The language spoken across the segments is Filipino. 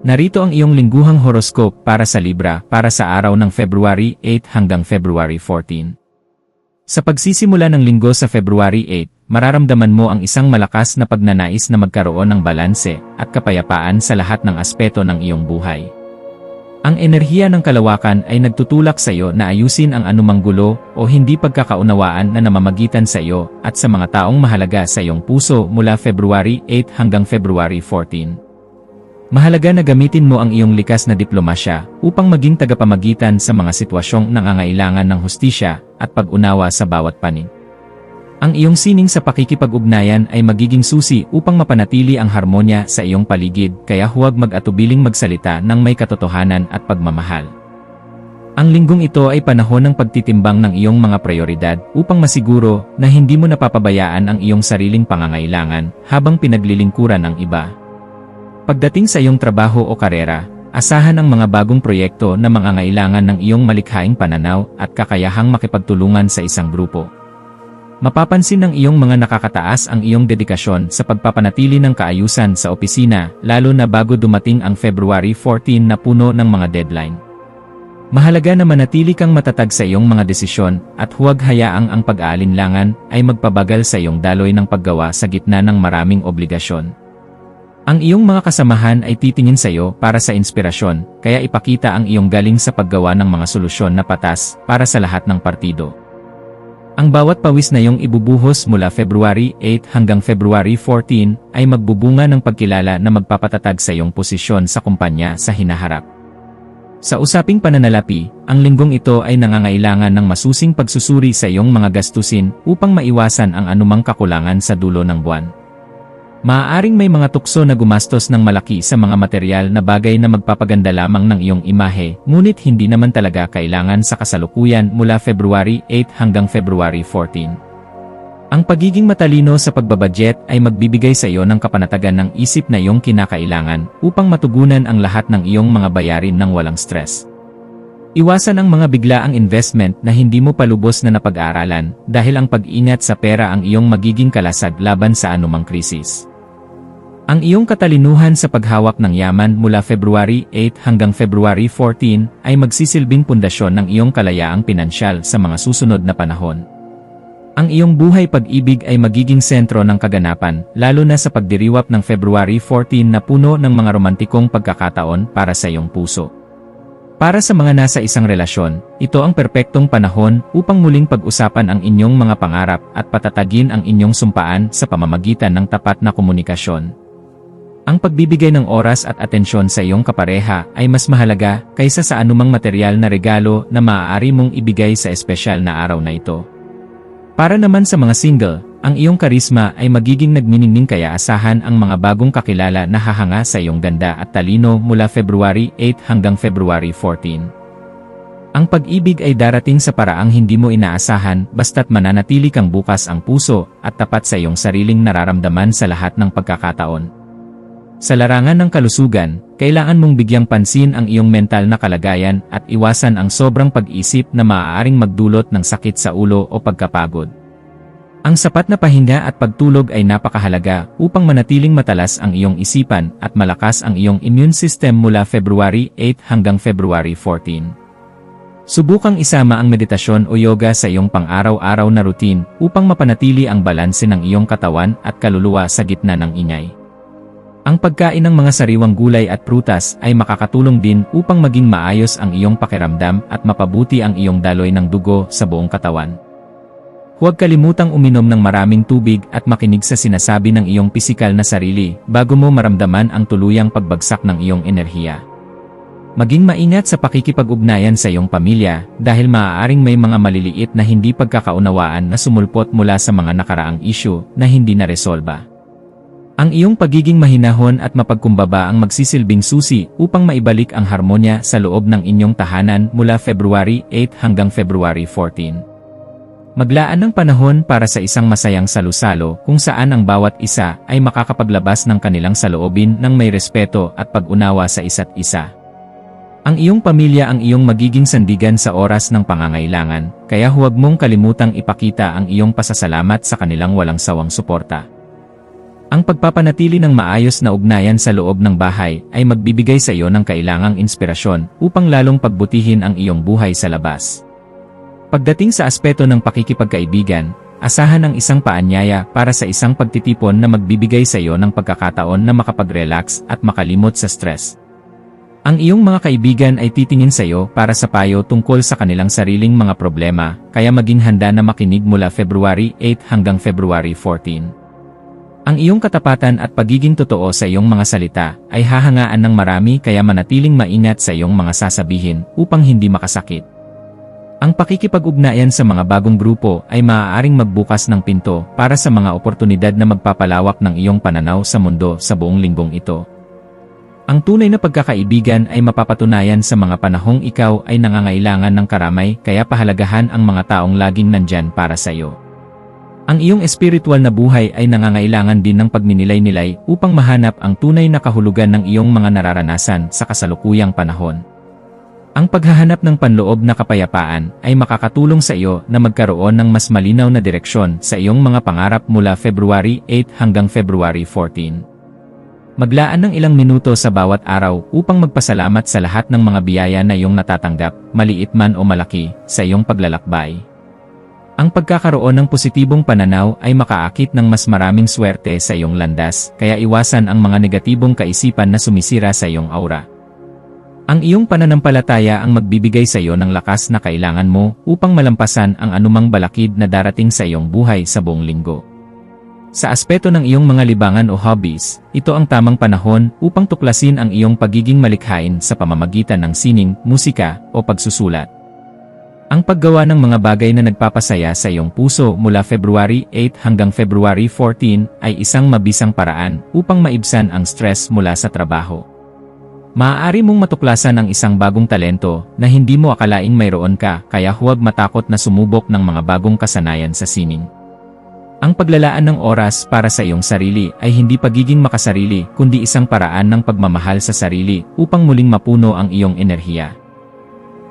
Narito ang iyong lingguhang horoscope para sa Libra para sa araw ng February 8 hanggang February 14. Sa pagsisimula ng linggo sa February 8, mararamdaman mo ang isang malakas na pagnanais na magkaroon ng balanse at kapayapaan sa lahat ng aspeto ng iyong buhay. Ang enerhiya ng kalawakan ay nagtutulak sa iyo na ayusin ang anumang gulo o hindi pagkakaunawaan na namamagitan sa iyo at sa mga taong mahalaga sa iyong puso mula February 8 hanggang February 14. Mahalaga na gamitin mo ang iyong likas na diplomasya upang maging tagapamagitan sa mga sitwasyong nangangailangan ng hustisya at pag-unawa sa bawat panig. Ang iyong sining sa pakikipag-ugnayan ay magiging susi upang mapanatili ang harmonya sa iyong paligid, kaya huwag mag-atubiling magsalita ng may katotohanan at pagmamahal. Ang linggong ito ay panahon ng pagtitimbang ng iyong mga prioridad upang masiguro na hindi mo napapabayaan ang iyong sariling pangangailangan habang pinaglilingkuran ang iba. Pagdating sa iyong trabaho o karera, asahan ang mga bagong proyekto na mangangailangan ng iyong malikhaing pananaw at kakayahang makipagtulungan sa isang grupo. Mapapansin ng iyong mga nakakataas ang iyong dedikasyon sa pagpapanatili ng kaayusan sa opisina, lalo na bago dumating ang February 14 na puno ng mga deadline. Mahalaga na manatili kang matatag sa iyong mga desisyon at huwag hayaang ang pag-aalinlangan ay magpabagal sa iyong daloy ng paggawa sa gitna ng maraming obligasyon. Ang iyong mga kasamahan ay titingin sa iyo para sa inspirasyon, kaya ipakita ang iyong galing sa paggawa ng mga solusyon na patas para sa lahat ng partido. Ang bawat pawis na iyong ibubuhos mula February 8 hanggang February 14 ay magbubunga ng pagkilala na magpapatatag sa iyong posisyon sa kumpanya sa hinaharap. Sa usaping pananalapi, ang linggong ito ay nangangailangan ng masusing pagsusuri sa iyong mga gastusin upang maiwasan ang anumang kakulangan sa dulo ng buwan. Maaaring may mga tukso na gumastos ng malaki sa mga material na bagay na magpapaganda lamang ng iyong imahe, ngunit hindi naman talaga kailangan sa kasalukuyan mula February 8 hanggang February 14. Ang pagiging matalino sa pagbabudget ay magbibigay sa iyo ng kapanatagan ng isip na iyong kinakailangan upang matugunan ang lahat ng iyong mga bayarin ng walang stress. Iwasan ang mga biglaang investment na hindi mo palubos na napag-aaralan dahil ang pag-ingat sa pera ang iyong magiging kalasag laban sa anumang krisis. Ang iyong katalinuhan sa paghawak ng yaman mula February 8 hanggang February 14 ay magsisilbing pundasyon ng iyong kalayaang pinansyal sa mga susunod na panahon. Ang iyong buhay pag-ibig ay magiging sentro ng kaganapan, lalo na sa pagdiriwap ng February 14 na puno ng mga romantikong pagkakataon para sa iyong puso. Para sa mga nasa isang relasyon, ito ang perpektong panahon upang muling pag-usapan ang inyong mga pangarap at patatagin ang inyong sumpaan sa pamamagitan ng tapat na komunikasyon. Ang pagbibigay ng oras at atensyon sa iyong kapareha ay mas mahalaga kaysa sa anumang material na regalo na maaari mong ibigay sa espesyal na araw na ito. Para naman sa mga single, ang iyong karisma ay magiging nagniningning, kaya asahan ang mga bagong kakilala na hahanga sa iyong ganda at talino mula February 8 hanggang February 14. Ang pag-ibig ay darating sa paraang hindi mo inaasahan basta't mananatili kang bukas ang puso at tapat sa iyong sariling nararamdaman sa lahat ng pagkakataon. Sa larangan ng kalusugan, kailangan mong bigyang pansin ang iyong mental na kalagayan at iwasan ang sobrang pag-isip na maaaring magdulot ng sakit sa ulo o pagkapagod. Ang sapat na pahinga at pagtulog ay napakahalaga upang manatiling matalas ang iyong isipan at malakas ang iyong immune system mula February 8 hanggang February 14. Subukang isama ang meditasyon o yoga sa iyong pang-araw-araw na routine upang mapanatili ang balanse ng iyong katawan at kaluluwa sa gitna ng ingay. Ang pagkain ng mga sariwang gulay at prutas ay makakatulong din upang maging maayos ang iyong pakiramdam at mapabuti ang iyong daloy ng dugo sa buong katawan. Huwag kalimutang uminom ng maraming tubig at makinig sa sinasabi ng iyong pisikal na sarili bago mo maramdaman ang tuluyang pagbagsak ng iyong enerhiya. Maging maingat sa pakikipag-ugnayan sa iyong pamilya dahil maaaring may mga maliliit na hindi pagkakaunawaan na sumulpot mula sa mga nakaraang isyu na hindi naresolba. Ang iyong pagiging mahinahon at mapagkumbaba ang magsisilbing susi upang maibalik ang harmonya sa loob ng inyong tahanan mula February 8 hanggang February 14. Maglaan ng panahon para sa isang masayang salusalo kung saan ang bawat isa ay makakapaglabas ng kanilang saloobin ng may respeto at pag-unawa sa isa't isa. Ang iyong pamilya ang iyong magiging sandigan sa oras ng pangangailangan, kaya huwag mong kalimutang ipakita ang iyong pasasalamat sa kanilang walang sawang suporta. Ang pagpapanatili ng maayos na ugnayan sa loob ng bahay ay magbibigay sa iyo ng kailangang inspirasyon upang lalong pagbutihin ang iyong buhay sa labas. Pagdating sa aspeto ng pakikipagkaibigan, asahan ang isang paanyaya para sa isang pagtitipon na magbibigay sa iyo ng pagkakataon na makapag-relax at makalimot sa stress. Ang iyong mga kaibigan ay titingin sa iyo para sa payo tungkol sa kanilang sariling mga problema, kaya maging handa na makinig mula February 8 hanggang February 14. Ang iyong katapatan at pagiging totoo sa iyong mga salita ay hahangaan ng marami, kaya manatiling maingat sa iyong mga sasabihin upang hindi makasakit. Ang pakikipag-ugnayan sa mga bagong grupo ay maaaring magbukas ng pinto para sa mga oportunidad na magpapalawak ng iyong pananaw sa mundo sa buong linggong ito. Ang tunay na pagkakaibigan ay mapapatunayan sa mga panahong ikaw ay nangangailangan ng karamay, kaya pahalagahan ang mga taong laging nandyan para sa iyo. Ang iyong espiritual na buhay ay nangangailangan din ng pagninilay-nilay upang mahanap ang tunay na kahulugan ng iyong mga nararanasan sa kasalukuyang panahon. Ang paghahanap ng panloob na kapayapaan ay makakatulong sa iyo na magkaroon ng mas malinaw na direksyon sa iyong mga pangarap mula February 8 hanggang February 14. Maglaan ng ilang minuto sa bawat araw upang magpasalamat sa lahat ng mga biyaya na iyong natatanggap, maliit man o malaki, sa iyong paglalakbay. Ang pagkakaroon ng positibong pananaw ay makaakit ng mas maraming swerte sa iyong landas, kaya iwasan ang mga negatibong kaisipan na sumisira sa iyong aura. Ang iyong pananampalataya ang magbibigay sa iyo ng lakas na kailangan mo upang malampasan ang anumang balakid na darating sa iyong buhay sa buong linggo. Sa aspeto ng iyong mga libangan o hobbies, ito ang tamang panahon upang tuklasin ang iyong pagiging malikhain sa pamamagitan ng sining, musika, o pagsusulat. Ang paggawa ng mga bagay na nagpapasaya sa iyong puso mula February 8 hanggang February 14 ay isang mabisang paraan upang maibsan ang stress mula sa trabaho. Maaari mong matuklasan ang isang bagong talento na hindi mo akalaing mayroon ka, kaya huwag matakot na sumubok ng mga bagong kasanayan sa sining. Ang paglalaan ng oras para sa iyong sarili ay hindi pagiging makasarili, kundi isang paraan ng pagmamahal sa sarili upang muling mapuno ang iyong enerhiya.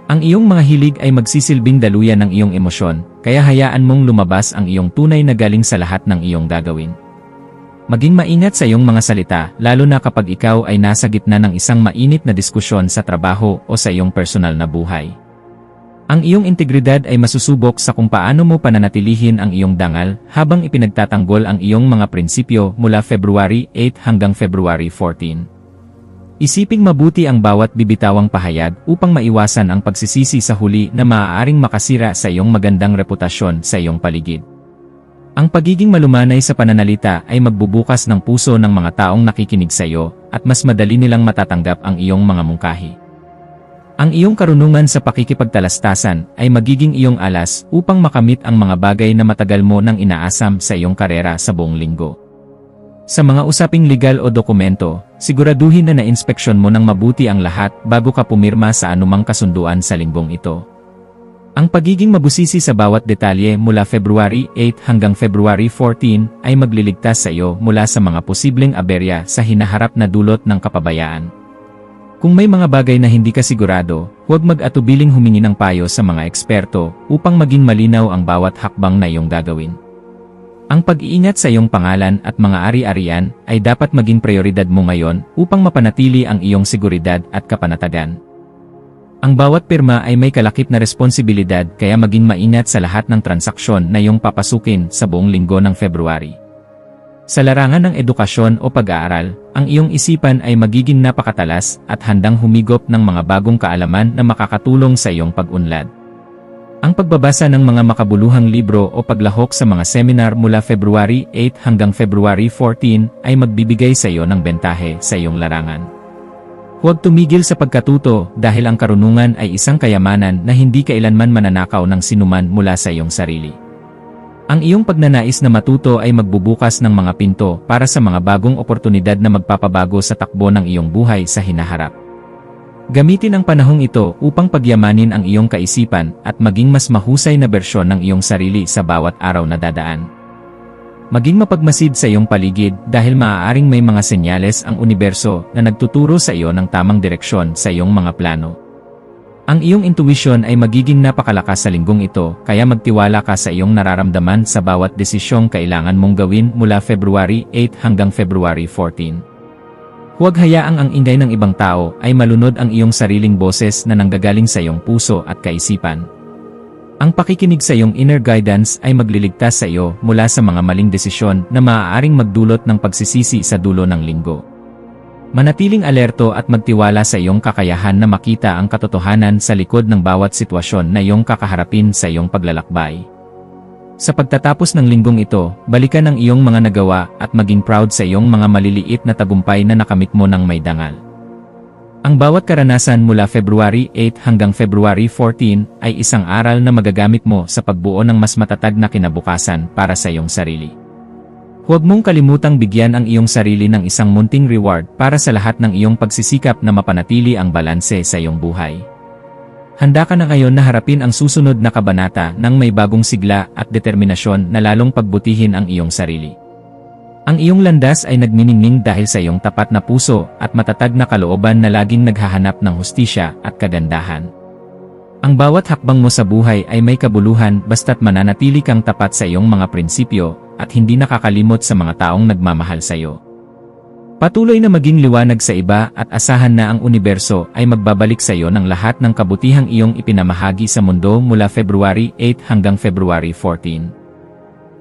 Ang iyong mga hilig ay magsisilbing daluyan ng iyong emosyon, kaya hayaan mong lumabas ang iyong tunay na galing sa lahat ng iyong gagawin. Maging maingat sa iyong mga salita, lalo na kapag ikaw ay nasa gitna ng isang mainit na diskusyon sa trabaho o sa iyong personal na buhay. Ang iyong integridad ay masusubok sa kung paano mo pananatilihin ang iyong dangal habang ipinagtatanggol ang iyong mga prinsipyo mula February 8 hanggang February 14. Isiping mabuti ang bawat bibitawang pahayag upang maiwasan ang pagsisisi sa huli na maaaring makasira sa iyong magandang reputasyon sa iyong paligid. Ang pagiging malumanay sa pananalita ay magbubukas ng puso ng mga taong nakikinig sa iyo at mas madali nilang matatanggap ang iyong mga mungkahi. Ang iyong karunungan sa pakikipagtalastasan ay magiging iyong alas upang makamit ang mga bagay na matagal mo nang inaasam sa iyong karera sa buong linggo. Sa mga usaping legal o dokumento, siguraduhin na na-inspeksyon mo ng mabuti ang lahat bago ka pumirma sa anumang kasunduan sa linggong ito. Ang pagiging mabusisi sa bawat detalye mula February 8 hanggang February 14 ay magliligtas sa iyo mula sa mga posibleng aberya sa hinaharap na dulot ng kapabayaan. Kung may mga bagay na hindi ka sigurado, huwag mag-atubiling humingi ng payo sa mga eksperto upang maging malinaw ang bawat hakbang na iyong gagawin. Ang pag-iingat sa iyong pangalan at mga ari-arian ay dapat maging prioridad mo ngayon upang mapanatili ang iyong seguridad at kapanatagan. Ang bawat pirma ay may kalakip na responsibilidad, kaya maging maingat sa lahat ng transaksyon na iyong papasukin sa buong linggo ng February. Sa larangan ng edukasyon o pag-aaral, ang iyong isipan ay magiging napakatalas at handang humigop ng mga bagong kaalaman na makakatulong sa iyong pag-unlad. Ang pagbabasa ng mga makabuluhang libro o paglahok sa mga seminar mula February 8 hanggang February 14 ay magbibigay sa iyo ng bentahe sa iyong larangan. Huwag tumigil sa pagkatuto dahil ang karunungan ay isang kayamanan na hindi kailanman mananakaw ng sinuman mula sa iyong sarili. Ang iyong pagnanais na matuto ay magbubukas ng mga pinto para sa mga bagong oportunidad na magpapabago sa takbo ng iyong buhay sa hinaharap. Gamitin ang panahong ito upang pagyamanin ang iyong kaisipan at maging mas mahusay na bersyon ng iyong sarili sa bawat araw na dadaan. Maging mapagmasid sa iyong paligid dahil maaaring may mga senyales ang universo na nagtuturo sa iyo ng tamang direksyon sa iyong mga plano. Ang iyong intuition ay magiging napakalakas sa linggong ito, kaya magtiwala ka sa iyong nararamdaman sa bawat desisyong kailangan mong gawin mula February 8 hanggang February 14. Huwag hayaang ang ingay ng ibang tao ay malunod ang iyong sariling boses na nanggagaling sa iyong puso at kaisipan. Ang pakikinig sa iyong inner guidance ay magliligtas sa iyo mula sa mga maling desisyon na maaaring magdulot ng pagsisisi sa dulo ng linggo. Manatiling alerto at magtiwala sa iyong kakayahan na makita ang katotohanan sa likod ng bawat sitwasyon na iyong kakaharapin sa iyong paglalakbay. Sa pagtatapos ng linggong ito, balikan ang iyong mga nagawa at maging proud sa iyong mga maliliit na tagumpay na nakamit mo ng may dangal. Ang bawat karanasan mula February 8 hanggang February 14 ay isang aral na magagamit mo sa pagbuo ng mas matatag na kinabukasan para sa iyong sarili. Huwag mong kalimutang bigyan ang iyong sarili ng isang munting reward para sa lahat ng iyong pagsisikap na mapanatili ang balanse sa iyong buhay. Handa ka na ngayon na harapin ang susunod na kabanata ng may bagong sigla at determinasyon na lalong pagbutihin ang iyong sarili. Ang iyong landas ay nagniningning dahil sa iyong tapat na puso at matatag na kalooban na laging naghahanap ng hustisya at kagandahan. Ang bawat hakbang mo sa buhay ay may kabuluhan basta't mananatili kang tapat sa iyong mga prinsipyo at hindi nakakalimot sa mga taong nagmamahal sa iyo. Patuloy na maging liwanag sa iba at asahan na ang universo ay magbabalik sa iyo ng lahat ng kabutihang iyong ipinamahagi sa mundo mula February 8 hanggang February 14.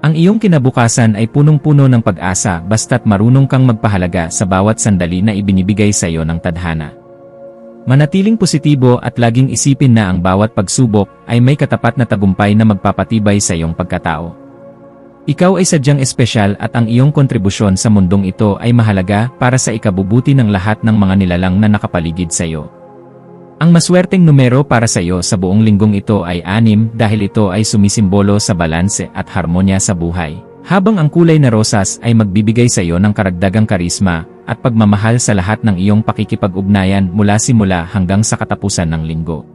Ang iyong kinabukasan ay punong-puno ng pag-asa basta't marunong kang magpahalaga sa bawat sandali na ibinibigay sa iyo ng tadhana. Manatiling positibo at laging isipin na ang bawat pagsubok ay may katapat na tagumpay na magpapatibay sa iyong pagkatao. Ikaw ay sadyang espesyal at ang iyong kontribusyon sa mundong ito ay mahalaga para sa ikabubuti ng lahat ng mga nilalang na nakapaligid sa iyo. Ang maswerteng numero para sa iyo sa buong linggong ito ay 6 dahil ito ay sumisimbolo sa balanse at harmonya sa buhay. Habang ang kulay na rosas ay magbibigay sa iyo ng karagdagang karisma at pagmamahal sa lahat ng iyong pakikipag-ugnayan mula simula hanggang sa katapusan ng linggo.